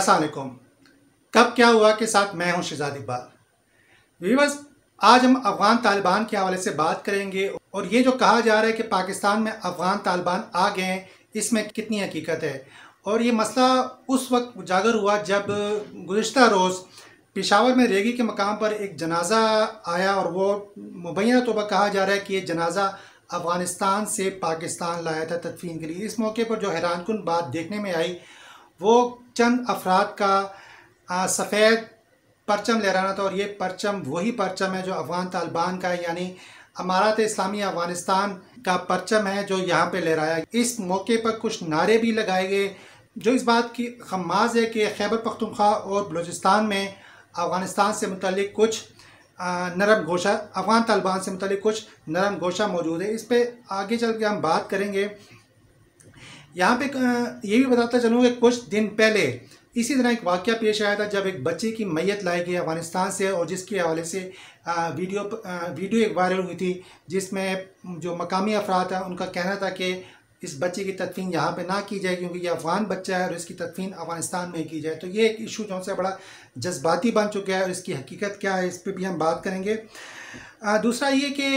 अस्सलाम वालेकुम। कब क्या हुआ के साथ मैं हूं शहजाद इकबाल। व्यूअर्स, आज हम अफगान तालिबान के हवाले से बात करेंगे और ये जो कहा जा रहा है कि पाकिस्तान में अफगान तालिबान आ गए हैं, इसमें कितनी हकीकत है। और ये मसला उस वक्त उजागर हुआ जब गुज़िश्ता रोज़ पेशावर में रेगी के मकाम पर एक जनाजा आया और वो मुबैना तौर पर कहा जा रहा है कि ये जनाजा अफ़गानिस्तान से पाकिस्तान लाया था तदफीन के लिए। इस मौके पर जो हैरानकुन बात देखने में आई वो चंद अफराद का सफ़ेद परचम लहराना था, और ये परचम वही परचम है जो अफ़गान तालिबान का है, यानी अमारात इस्लामी अफ़गानिस्तान का परचम है जो यहाँ पे लहराया। इस मौके पर कुछ नारे भी लगाए गए जो इस बात की खमाज है कि खैबर पख्तूनख्वा और बलूचिस्तान में अफ़गानिस्तान से मुतल्लिक कुछ नरम गोशा, अफ़गान तालिबान से मुतल्लिक कुछ नरम गोशा मौजूद है। इस पर आगे चल के हम बात करेंगे। यहाँ पे ये भी बताता चलूँ कि कुछ दिन पहले इसी तरह एक वाक़या पेश आया था जब एक बच्चे की मैयत लाई गई अफ़गानिस्तान से, और जिसके हवाले से वीडियो एक वायरल हुई थी, जिसमें जो मकामी अफराद हैं उनका कहना था कि इस बच्चे की तदफीन यहाँ पे ना की जाए क्योंकि ये अफ़गान बच्चा है और इसकी तदफीन अफ़गानिस्तान में की जाए। तो ये एक इशू जो है बड़ा जज्बाती बन चुका है और इसकी हकीकत क्या है इस पर भी हम बात करेंगे। दूसरा ये कि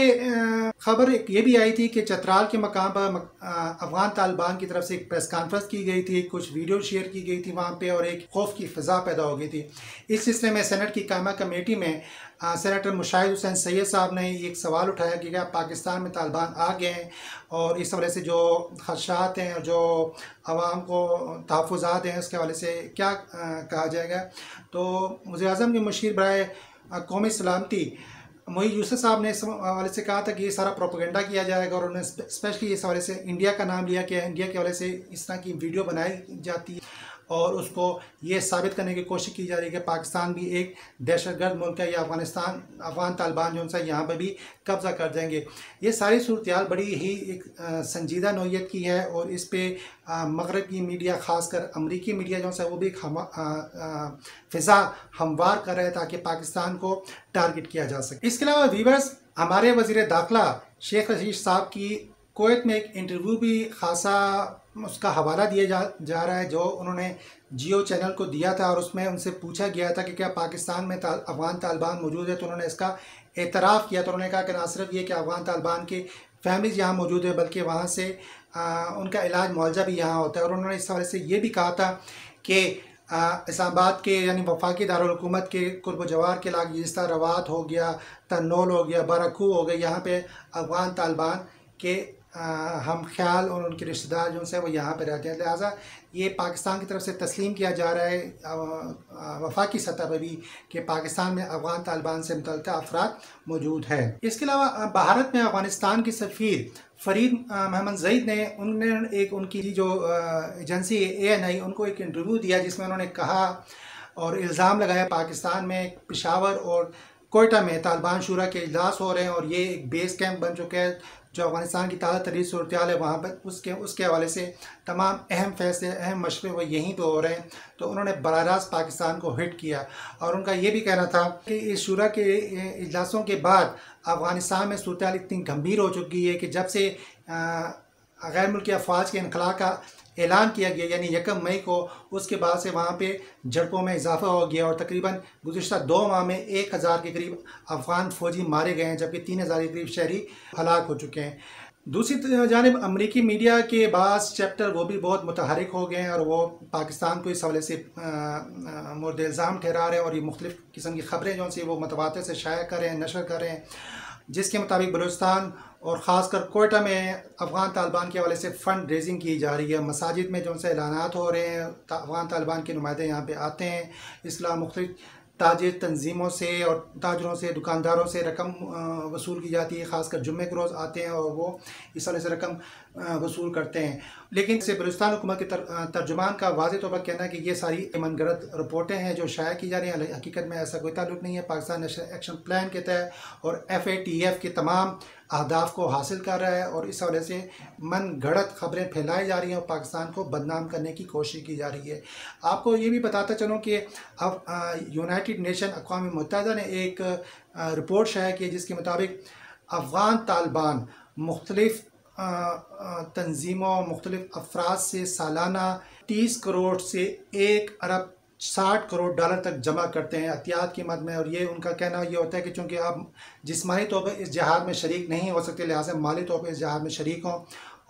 ख़बर ये भी आई थी कि चतराल के मकाम पर अफ़गान तालिबान की तरफ से एक प्रेस कॉन्फ्रेंस की गई थी, कुछ वीडियो शेयर की गई थी वहाँ पे, और एक खौफ की फ़िज़ा पैदा हो गई थी। इस सिलसिले में सेनेट की कायमा कमेटी में सेनेटर मुशाहिद हुसैन सैयद साहब ने एक सवाल उठाया कि क्या पाकिस्तान में तालिबान आ गए हैं, और इस हवाले से जो खदशात हैं और जो आवाम को तहफ़्फ़ुज़ात हैं उसके हवाले से क्या कहा जाएगा। तो वज़ीर आज़म के मुशीर बराए कौमी सलामती मोई यूसुफ साहब ने इस हवाले से कहा था कि ये सारा प्रोपेगेंडा किया जाएगा, और उन्होंने स्पेशली इस हवाले से इंडिया का नाम लिया कि इंडिया के हवाले से इस तरह की वीडियो बनाई जाती है और उसको ये साबित करने की कोशिश की जा रही है कि पाकिस्तान भी एक दहशतगर्द मुल्क है या अफ़गान तालिबान जो उनसे यहाँ पर भी कब्ज़ा कर जाएंगे। ये सारी सूरत बड़ी ही एक संजीदा नौइयत की है, और इस पर मगरब की मीडिया ख़ासकर अमरीकी मीडिया जो है वो भी फ़िज़ा हमवार कर रहे हैं ताकि पाकिस्तान को टारगेट किया जा सके। इसके अलावा व्यूअर्स, हमारे वज़ीर दाखिला शेख रशीद साहब की कुवैत में एक इंटरव्यू भी खासा उसका हवाला दिया जा रहा है जो उन्होंने जियो चैनल को दिया था, और उसमें उनसे पूछा गया था कि क्या पाकिस्तान में अफ़गान तालिबान मौजूद है, तो उन्होंने इसका एतराफ़ किया। तो उन्होंने कहा कि ना सिर्फ ये कि अफ़गान तालिबान की फैमिलीज़ यहाँ मौजूद है बल्कि वहाँ से उनका इलाज मुआवजा भी यहाँ होता है। और उन्होंने इस हवाले से ये भी कहा था कि इस्लामाबाद के यानी वफाकी दारुल हुकूमत के कुर्ब जवार के इलाके जिस तरह रवात हो गया, तन्नौल हो गया, बाराखू हो गया, यहाँ पे अफ़गान तालिबान के हम ख्याल और उनके रिश्तेदार जो हैं वो यहाँ पे रहते हैं। लिहाजा ये पाकिस्तान की तरफ से तस्लीम किया जा रहा है वफाकी सतह पर भी कि पाकिस्तान में अफ़गान तालिबान से मुतल्लिक़ अफराद मौजूद है। इसके अलावा भारत में अफ़गानिस्तान की सफ़ीर फ़रीद मोहम्मद ज़ईद ने एक उनकी जो एजेंसी ANI उनको एक इंटरव्यू दिया जिसमें उन्होंने कहा और इल्ज़ाम लगाया पाकिस्तान में पेशावर और कोयटा में तालिबान शुरा के इजलास हो रहे हैं और ये एक बेस कैंप बन चुका है जो अफ़गानिस्तान की ताज़ा तरीन सूरत हाल है वहाँ पर उसके हवाले से तमाम अहम फैसले, अहम मशवरे वो यहीं पे हो रहे हैं। तो उन्होंने बराह रास्त पाकिस्तान को हिट किया, और उनका ये भी कहना था कि इस शुरा के इजलासों के बाद अफ़गानिस्तान में सूरत हाल इतनी गंभीर हो चुकी है कि जब से गैर मुल्की अफवाज के इनखला का ऐलान किया गया यानी 1 मई को, उसके बाद से वहाँ पे झड़पों में इजाफा हो गया और तकरीबन गुज़िश्ता 2 माह में 1000 के करीब अफ़गान फ़ौजी मारे गए हैं जबकि 3000 के करीब शहरी हलाक हो चुके हैं। दूसरी जानिब अमरीकी मीडिया के बाज़ चैप्टर वो भी बहुत मुतहरिक हो गए हैं और वो पाकिस्तान को इस हवाले से मोर्द इल्ज़ाम ठहरा रहे हैं और ये मुख्तलिफ़ किस्म की ख़बरें जो सी वो मतवातर से शाया कर रहे हैं, नशर कर रहे हैं, जिसके मुताबिक बलूचिस्तान और ख़ासकर कोयटा में अफ़गान तालिबान के हवाले से फ़ंड रेजिंग की जा रही है। मसाजिद में जो उनसे ऐलानात हो रहे हैं, अफ़गान तालिबान के नुमाइंदे यहाँ पे आते हैं, इसलिए मुख्तलिफ़ ताजिर तंजीमों से और ताजरों से, दुकानदारों से रकम वसूल की जाती है। ख़ासकर जुम्मे के रोज़ आते हैं और वो इस वजह से रकम वसूल करते हैं। लेकिन से बलूचिस्तान हुकूमत के तर्जुमान का वाज़ेह तौर पर कहना है कि ये सारी मनगढ़ंत रिपोर्टें हैं जो शाया की जा रही हैं, हकीकत में ऐसा कोई ताल्लुक़ नहीं है। पाकिस्तान नेशनल एक्शन प्लान के तहत और FATF के तमाम अहदाफ को हासिल कर रहा है और इस वजह से मन गढ़ंत ख़बरें फैलाई जा रही हैं और पाकिस्तान को बदनाम करने की कोशिश की जा रही है। आपको ये भी बताता चलूँ कि अब यूनाइटेड नेशन अक़वाम मुत्तहिदा ने एक रिपोर्ट शाया की जिसके मुताबिक अफ़गान तालिबान मुख्तलिफ़ तंजीमों, मुख्तलिफ़ अफराद से सालाना 30 करोड़ से 1 अरब 60 करोड़ डॉलर तक जमा करते हैं एहतियात की मद में। और ये उनका कहना ये होता है कि चूँकि आप जिस्मानी तौर पर इस जहाद में शरीक नहीं हो सकते, लिहाजा माली तौर पर इस जहाद में शरीक हों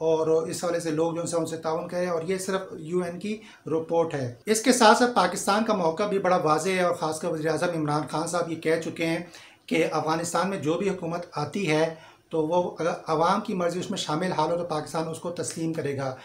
और इस हवाले से लोग जो उनसे ताउन करें। और ये सिर्फ UN की रिपोर्ट है। इसके साथ साथ पाकिस्तान का मौका भी बड़ा वाज़ेह है और ख़ासकर वज़ीर-ए-आज़म इमरान खान साहब ये कह चुके हैं कि अफ़गानिस्तान में जो भी हुकूमत आती है तो वो अगर आवाम की मर्ज़ी उसमें शामिल हाल हो तो पाकिस्तान उसको तस्लीम करेगा।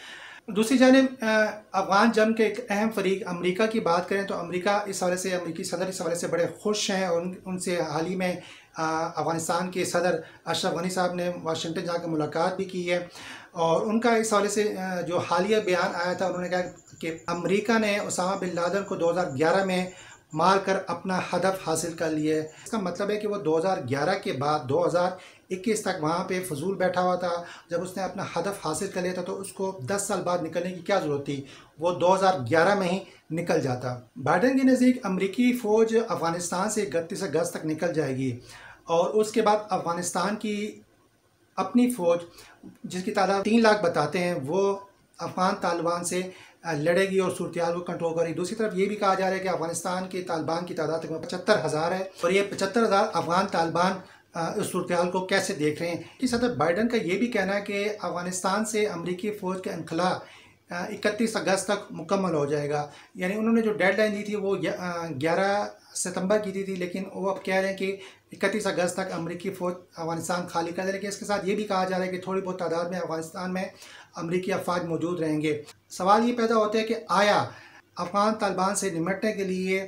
दूसरी जानिब अफ़गान जंग के एक अहम फरीक अमेरिका की बात करें तो अमेरिका इस हवाले से, अमेरिकी सदर इस हवाले से बड़े खुश हैं। और उनसे हाल ही में अफ़गानिस्तान के सदर अशरफ गनी साहब ने वाशिंगटन जाकर मुलाकात भी की है। और उनका इस हवाले से जो हालिया बयान आया था, उन्होंने कहा कि अमेरिका ने उसामा बिन लादेन को 2011 में मार कर अपना हदफ हासिल कर लिया है। इसका मतलब है कि वो 2011 के बाद 2021 तक वहाँ पे फजूल बैठा हुआ था। जब उसने अपना हदफ हासिल कर लिया था तो उसको 10 साल बाद निकलने की क्या ज़रूरत थी, वो 2011 में ही निकल जाता। बाइडेन के नज़दीक अमरीकी फ़ौज अफ़गानिस्तान से 31 अगस्त तक निकल जाएगी और उसके बाद अफ़गानिस्तान की अपनी फ़ौज, जिसकी तादाद 3 लाख बताते हैं, वो अफ़गान तालिबान से लड़ेगी और सूरत-ए-हाल को कंट्रोल करेगी। दूसरी तरफ ये भी कहा जा रहा है कि अफ़गानिस्तान के तालिबान की तादाद 75,000 है और ये 75,000 अफ़गान तालिबान इस सूरत-ए-हाल को कैसे देख रहे हैं। इस सदर बाइडेन का ये भी कहना है कि अफ़गानिस्तान से अमरीकी फ़ौज का इनखला 31 अगस्त तक मुकम्मल हो जाएगा। यानी उन्होंने जो डेडलाइन दी थी वो 11 सितंबर की दी थी, लेकिन वो अब कह रहे हैं कि 31 अगस्त तक अमरीकी फ़ौज अफ़गानिस्तान खाली कर दे। लेकिन इसके साथ ये भी कहा जा रहा है कि थोड़ी बहुत तादाद में अफ़गानिस्तान में अमरीकी अफवाज मौजूद रहेंगे। सवाल ये पैदा होता है कि आया अफ़गान तालिबान से निमटने के लिए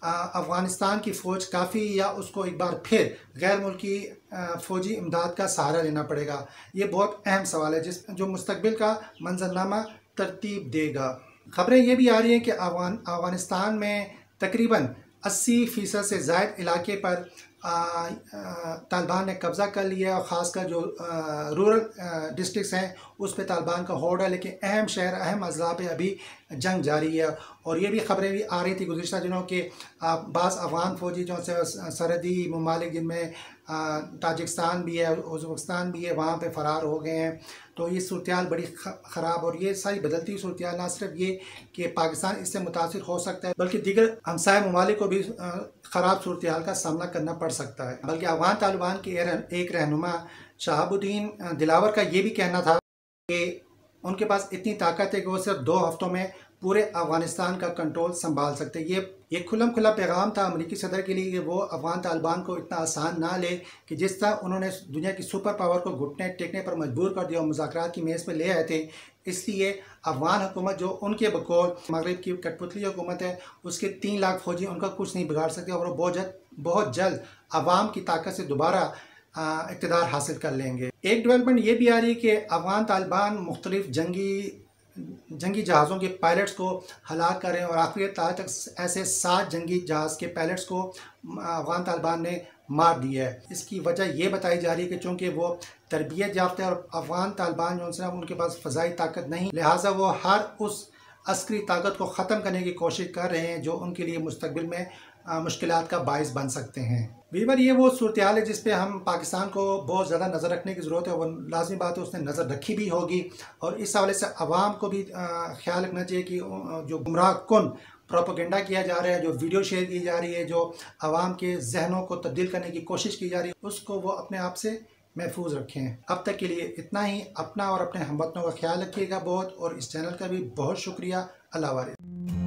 अफ़गानिस्तान की फ़ौज काफ़ी, या उसको एक बार फिर गैर मुल्की फ़ौजी इमदाद का सहारा लेना पड़ेगा। ये बहुत अहम सवाल है जो मुस्तकबिल का मंजरनामा तरतीब देगा। ख़बरें ये भी आ रही हैं कि अफ़गानिस्तान में तकरीबन 80% से ज़ायद इलाके पर तालिबान ने कब्ज़ा कर लिया है और ख़ासकर जो रूरल डिस्ट्रिक्ट्स हैं उस पर तालिबान का होड़ है। लेकिन अहम शहर, अहम अज़ला पे अभी जंग जारी है। और ये भी ख़बरें भी आ रही थी गुज़िश्ता दिनों के बाज़ अफ़गान फ़ौजी जो सरहदी ममालिक जिनमें ताजिकिस्तान भी है, उज़्बेकिस्तान भी है, वहाँ पे फ़रार हो गए हैं। तो ये सूरत-ए-हाल बड़ी ख़राब, और ये सारी बदलती सूरत-ए-हाल ना सिर्फ ये कि पाकिस्तान इससे मुतासिर हो सकता है बल्कि दीगर हमसाय ममालिक को भी ख़राब सूरत-ए-हाल का सामना करना पड़ सकता है। बल्कि अफ़गान तालिबान के एक रहनुमा शहाबुद्दीन दिलावर का ये भी कहना था कि उनके पास इतनी ताकत है कि वो सिर्फ 2 हफ्तों में पूरे अफ़गानिस्तान का कंट्रोल संभाल सकते हैं। ये खुल्लम खुल्ला पैगाम था अमेरिकी सदर के लिए कि वो अफ़गान तालिबान को इतना आसान ना ले कि जिस तरह उन्होंने दुनिया की सुपर पावर को घुटने टेकने पर मजबूर कर दिया और मुज़ाकरात की मेज़ पर ले आए थे। इसलिए अफ़गान हुकूमत जो उनके बकौल मगरिब की कठपुतली हुकूमत है, उसके 3 लाख फ़ौजी उनका कुछ नहीं बिगाड़ सकते और वो बहुत जल्द अवाम की ताकत से दोबारा इक़्तिदार हासिल कर लेंगे। एक डेवलपमेंट ये भी आ रही है कि अफ़गान तालिबान मुख्तलिफ जंगी जहाज़ों के पायलट्स को हलाक कर रहे हैं और आखिरी तारीख तक ऐसे 7 जंगी जहाज़ के पायलट्स को अफ़गान तालिबान ने मार दिया है। इसकी वजह ये बताई जा रही है कि चूँकि वो तरबियत याफ्ता है और अफ़गान तालिबान जो है उनके पास फ़ज़ाई ताकत नहीं, लिहाजा वो हर उस अस्करी ताकत को ख़त्म करने की कोशिश कर रहे हैं जो उनके लिए मुस्तक़बिल में मुश्किलात का बाइस बन सकते हैं। वीवर ये वो सूरत-ए-हाल है जिस पे हम पाकिस्तान को बहुत ज़्यादा नज़र रखने की ज़रूरत है। वो लाज़मी बात है, उसने नज़र रखी भी होगी और इस हवाले से आवाम को भी ख्याल रखना चाहिए कि जो गुमराह कुन प्रोपेगेंडा किया जा रहा है, जो वीडियो शेयर की जा रही है, जो आवाम के जहनों को तब्दील करने की कोशिश की जा रही है, उसको वो अपने आप से महफूज रखें। अब तक के लिए इतना ही। अपना और अपने हमवतनों का ख्याल रखिएगा बहुत, और इस चैनल का भी बहुत शुक्रिया। अल्लाह वारिस।